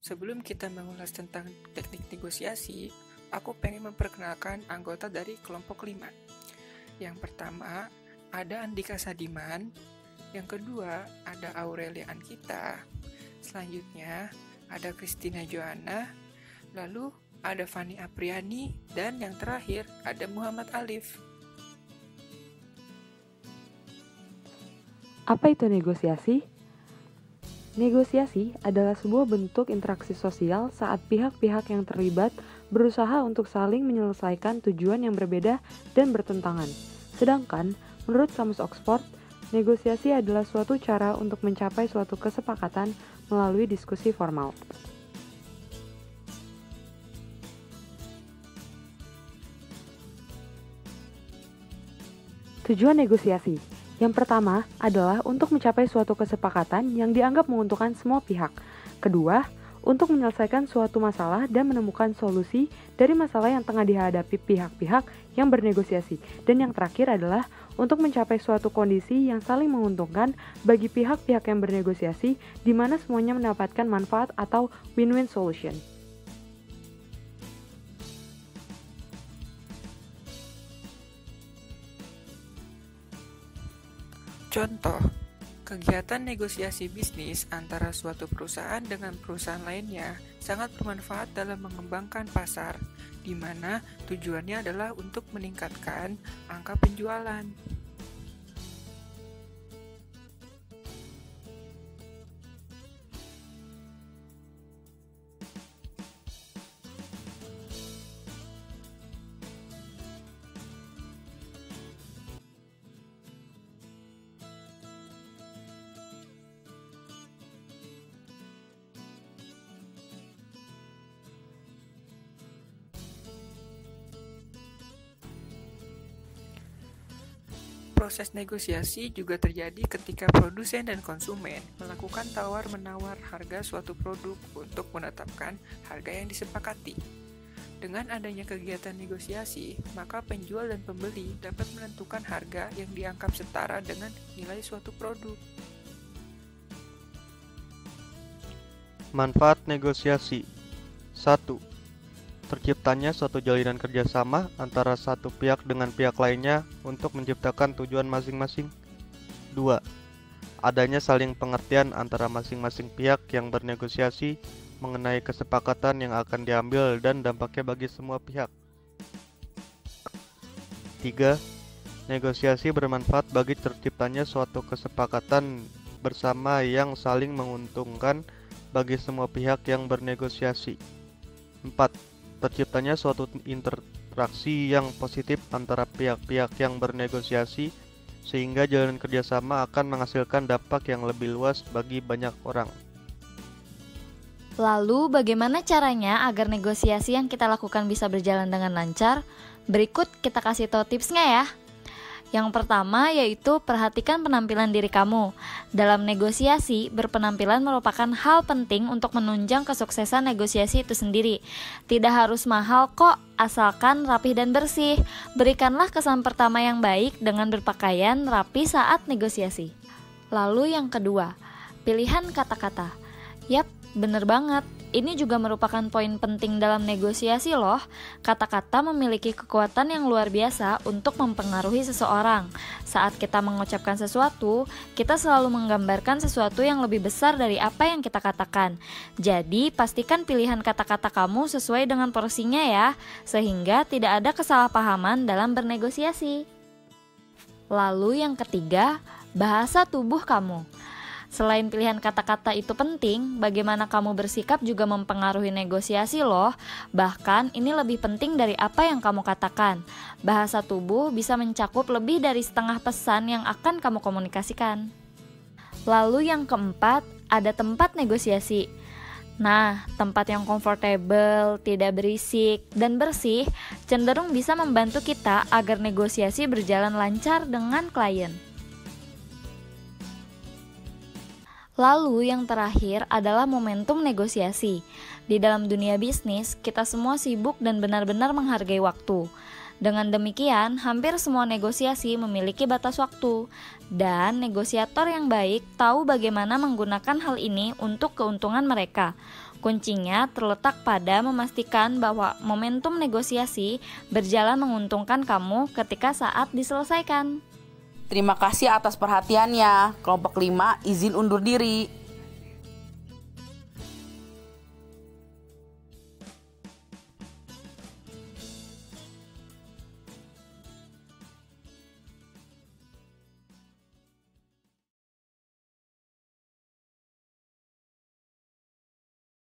Sebelum kita mengulas tentang teknik negosiasi, aku pengen memperkenalkan anggota dari kelompok 5. Yang pertama, ada Andika Sadiman. Yang kedua, ada Aurelia Ankita. Selanjutnya, ada Christina Joanna. Lalu, ada Fani Apriani. Dan yang terakhir, ada Muhammad Alif. Apa itu negosiasi? Negosiasi adalah sebuah bentuk interaksi sosial saat pihak-pihak yang terlibat berusaha untuk saling menyelesaikan tujuan yang berbeda dan bertentangan. Sedangkan, menurut Kamus Oxford, negosiasi adalah suatu cara untuk mencapai suatu kesepakatan melalui diskusi formal. Tujuan negosiasi yang pertama adalah untuk mencapai suatu kesepakatan yang dianggap menguntungkan semua pihak. Kedua, untuk menyelesaikan suatu masalah dan menemukan solusi dari masalah yang tengah dihadapi pihak-pihak yang bernegosiasi. Dan yang terakhir adalah untuk mencapai suatu kondisi yang saling menguntungkan bagi pihak-pihak yang bernegosiasi, di mana semuanya mendapatkan manfaat atau win-win solution. Contoh, kegiatan negosiasi bisnis antara suatu perusahaan dengan perusahaan lainnya sangat bermanfaat dalam mengembangkan pasar, di mana tujuannya adalah untuk meningkatkan angka penjualan. Proses negosiasi juga terjadi ketika produsen dan konsumen melakukan tawar-menawar harga suatu produk untuk menetapkan harga yang disepakati. Dengan adanya kegiatan negosiasi, maka penjual dan pembeli dapat menentukan harga yang dianggap setara dengan nilai suatu produk. Manfaat negosiasi. 1. Terciptanya suatu jalinan kerjasama antara satu pihak dengan pihak lainnya untuk menciptakan tujuan masing-masing. 2. Adanya saling pengertian antara masing-masing pihak yang bernegosiasi mengenai kesepakatan yang akan diambil dan dampaknya bagi semua pihak. 3. Negosiasi bermanfaat bagi terciptanya suatu kesepakatan bersama yang saling menguntungkan bagi semua pihak yang bernegosiasi. 4. Terciptanya suatu interaksi yang positif antara pihak-pihak yang bernegosiasi sehingga jalan kerjasama akan menghasilkan dampak yang lebih luas bagi banyak orang. Lalu bagaimana caranya agar negosiasi yang kita lakukan bisa berjalan dengan lancar? Berikut kita kasih tahu tipsnya ya. Yang pertama yaitu perhatikan penampilan diri kamu. Dalam negosiasi, berpenampilan merupakan hal penting untuk menunjang kesuksesan negosiasi itu sendiri. Tidak harus mahal kok, asalkan rapih dan bersih. Berikanlah kesan pertama yang baik dengan berpakaian rapi saat negosiasi. Lalu yang kedua, pilihan kata-kata. Yap, bener banget. Ini juga merupakan poin penting dalam negosiasi loh. Kata-kata memiliki kekuatan yang luar biasa untuk mempengaruhi seseorang. Saat kita mengucapkan sesuatu, kita selalu menggambarkan sesuatu yang lebih besar dari apa yang kita katakan. Jadi, pastikan pilihan kata-kata kamu sesuai dengan porsinya ya, sehingga tidak ada kesalahpahaman dalam bernegosiasi. Lalu yang ketiga, bahasa tubuh kamu. Selain pilihan kata-kata itu penting, bagaimana kamu bersikap juga mempengaruhi negosiasi loh. Bahkan ini lebih penting dari apa yang kamu katakan. Bahasa tubuh bisa mencakup lebih dari setengah pesan yang akan kamu komunikasikan. Lalu yang keempat, ada tempat negosiasi. Nah, tempat yang comfortable, tidak berisik, dan bersih cenderung bisa membantu kita agar negosiasi berjalan lancar dengan klien. Lalu yang terakhir adalah momentum negosiasi. Di dalam dunia bisnis, kita semua sibuk dan benar-benar menghargai waktu. Dengan demikian, hampir semua negosiasi memiliki batas waktu. Dan negosiator yang baik tahu bagaimana menggunakan hal ini untuk keuntungan mereka. Kuncinya terletak pada memastikan bahwa momentum negosiasi berjalan menguntungkan kamu ketika saat diselesaikan. Terima kasih atas perhatiannya. Kelompok 5 izin undur diri.